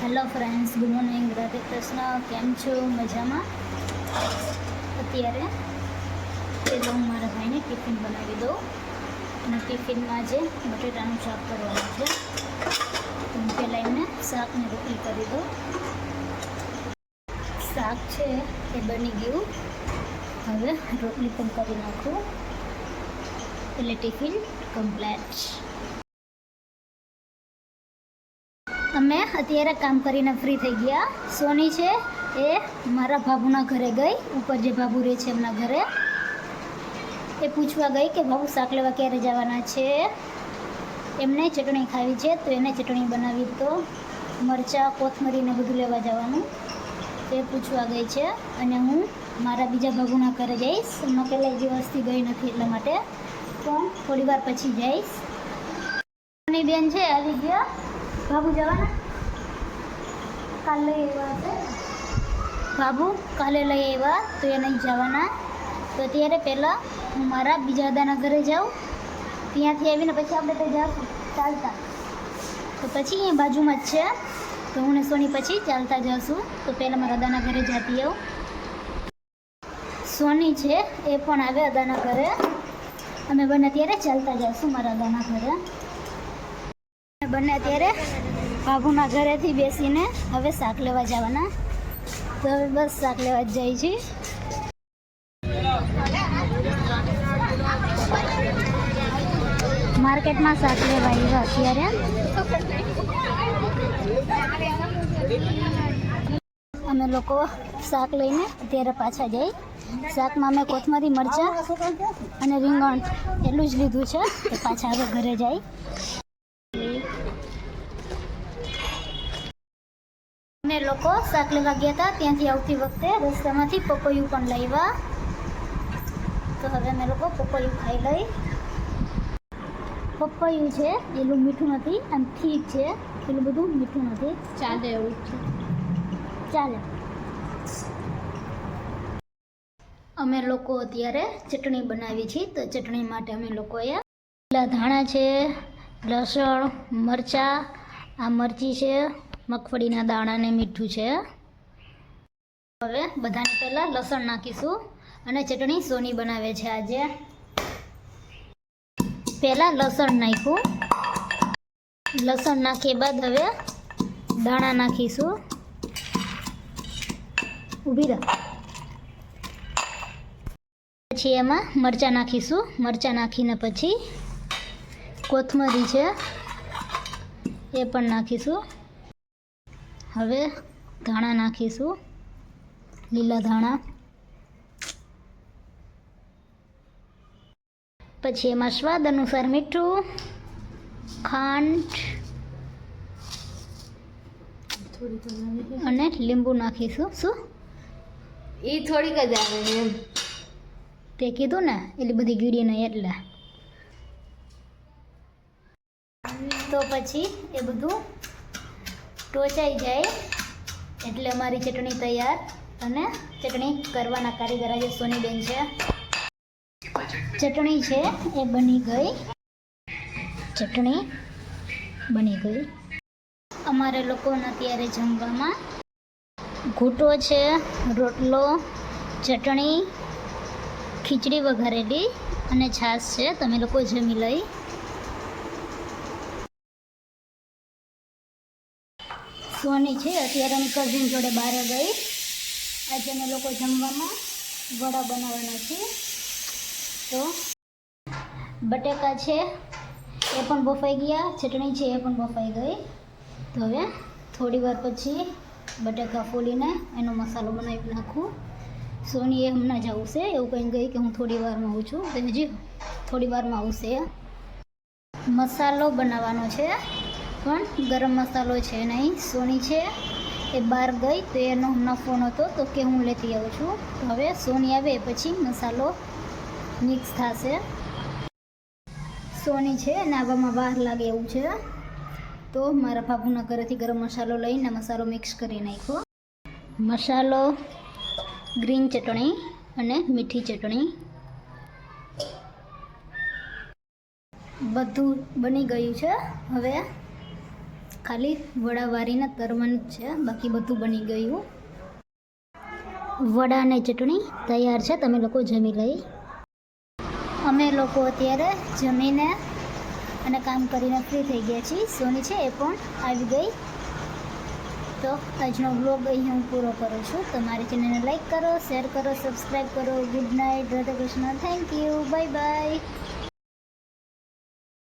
Hello friends, good morning, Radhe Krishna. કેમ છો? મજામાં? અત્યારે પેલો હું મારા ભાઈને ટિફિન બનાવી દઉં અને ટિફિનમાં જે બટેટાનું શાક કરવાનું છે તો હું પહેલાં એમને શાકને રોટલી કરી દઉં. શાક છે એ બની ગયું, હવે રોટલી પણ કરી નાખું એટલે ટિફિન કમ્પ્લીટ. અમે અત્યારે કામ કરીને ફ્રી થઈ ગયા. સોની છે એ મારા બાબુના ઘરે ગઈ, ઉપર જે બાબુ રહે છે એમના ઘરે. એ પૂછવા ગઈ કે બાબુ શાક લેવા ક્યારે જવાના છે. એમને ચટણી ખાવી છે તો એને ચટણી બનાવી, તો મરચાં, કોથમરીને બધું લેવા જવાનું તે પૂછવા ગઈ છે. અને હું મારા બીજા બાબુના ઘરે જઈશ. એમાં પહેલાં દિવસથી ગઈ નથી એટલા માટે, પણ થોડી વાર પછી જઈશ. સોની બેન છે આવી ગયા. બાબુ જવાના કાલે લઈ આવ્યા છે. બાબુ કાલે લઈ આવ્યા તો એ નહીં જવાના. તો અત્યારે પહેલાં હું મારા બીજા દાદાના ઘરે જાઉં, ત્યાંથી આવીને પછી આપણે તો જાઉં ચાલતા. તો પછી અહીંયા બાજુમાં જ છે તો હું ને સોની પછી ચાલતા જઈશું. તો પહેલાં મારા દાદાના ઘરે જતી આવું. સોની છે એ પણ આવે દાદાના ઘરે. અમે બંને અત્યારે ચાલતા જઈશું મારા દાદાના ઘરે. બંને અત્યારે બાબુના ઘરેથી બેસીને હવે શાક લેવા જવાના. તો હવે બસ શાક લેવા જ જાય છે. માર્કેટમાં શાક લેવા આવ્યા અત્યારે. અમે લોકો શાક લઈને અત્યારે પાછા જઈ. શાકમાં અમે કોથમરી, મરચાં અને રીંગણ એટલું જ લીધું છે કે પાછા હવે ઘરે જાય. અમે લોકો શાક લેવા ગયા હતા, ત્યાંથી આવતી વખતે રસ્તામાંથી પપૈયું પણ લાવ્યા. તો હવે અમે લોકો પપૈયું ખાઈ લઈ. પપૈયું છે એટલું મીઠું નથી, આમ ઠીક છે, એટલું બધું મીઠું નથી, ચાલે એવું છે, ચાલે. અમે લોકો અત્યારે ચટણી બનાવી છે. તો ચટણી માટે અમે લોકોએ લીલા ધાણા છે, લસણ, મરચાં, આ મરચી છે, મગફળીના દાણા ને મીઠું છે. હવે બધાને પહેલાં લસણ નાખીશું અને ચટણી સોની બનાવે છે આજે. પહેલાં લસણ નાખ્યું, લસણ નાખ્યા બાદ હવે દાણા નાખીશું. ઊભી રહે. પછી એમાં મરચાં નાખીશું. મરચાં નાખીને પછી કોથમરી છે એ પણ નાખીશું. હવે ધાણા નાખીશું, લીલા ધાણા. પછી એમાં સ્વાદ અનુસાર મીઠું, ખાંડ અને લીંબુ નાખીશું. શું એ થોડીક જ આવે એમ તે કીધું ને, એટલી બધી ગીડી નહીં એટલે. તો પછી એ બધું ટોચાઈ જાય એટલે અમારી ચટણી તૈયાર. અને ચટણી કરવાના કારીગર આજે સોનીબેન છે. ચટણી છે એ બની ગઈ. ચટણી બની ગઈ. અમારે લોકોને અત્યારે જમવામાં ઘૂંટો છે, રોટલો, ચટણી, ખીચડી વઘારેલી અને છાશ છે. તમે લોકો જમી લઈ. સોની છે અત્યારે એની કઝિન જોડે બહાર ગઈ. આજે અમે લોકો જમવામાં વડા બનાવવાના છે. તો બટેકા છે એ પણ બફાઈ ગયા, ચટણી છે એ પણ બફાઈ ગઈ. તો હવે થોડી વાર પછી બટેકા ફોલીને એનો મસાલો બનાવી નાખું. સોની એ હમણાં જ આવશે એવું કહીને ગઈ કે હું થોડી વારમાં આવું છું. તો હજી થોડી વારમાં આવશે. મસાલો બનાવવાનો છે પણ ગરમ મસાલો છે નહીં. સોની છે એ બહાર ગઈ તો એનો હમણાં ફોન હતો તો કે હું લેતી આવું છું. તો હવે સોની આવે પછી મસાલો મિક્સ થશે. સોની છે અને આવામાં બહાર લાગે એવું છે. તો મારા બાબુના ઘરેથી ગરમ મસાલો લઈને મસાલો મિક્સ કરી નાખ્યો. મસાલો, ગ્રીન ચટણી અને મીઠી ચટણી બધું બની ગયું છે. હવે ખાલી વડા વારીને તરવાનું જ છે, બાકી બધું બની ગયું. વડા અને ચટણી તૈયાર છે, તમે લોકો જમી લઈ. અમે લોકો અત્યારે જમીને અને કામ કરીને ફ્રી થઈ ગયા છીએ. સોની છે એ પણ આવી ગઈ. તો આજનો વ્લોગ અહીં હું પૂરો કરું છું. તમારી ચેનલને લાઈક કરો, શેર કરો, સબસ્ક્રાઈબ કરો. Good night, Radhe Krishna, thank you, bye bye.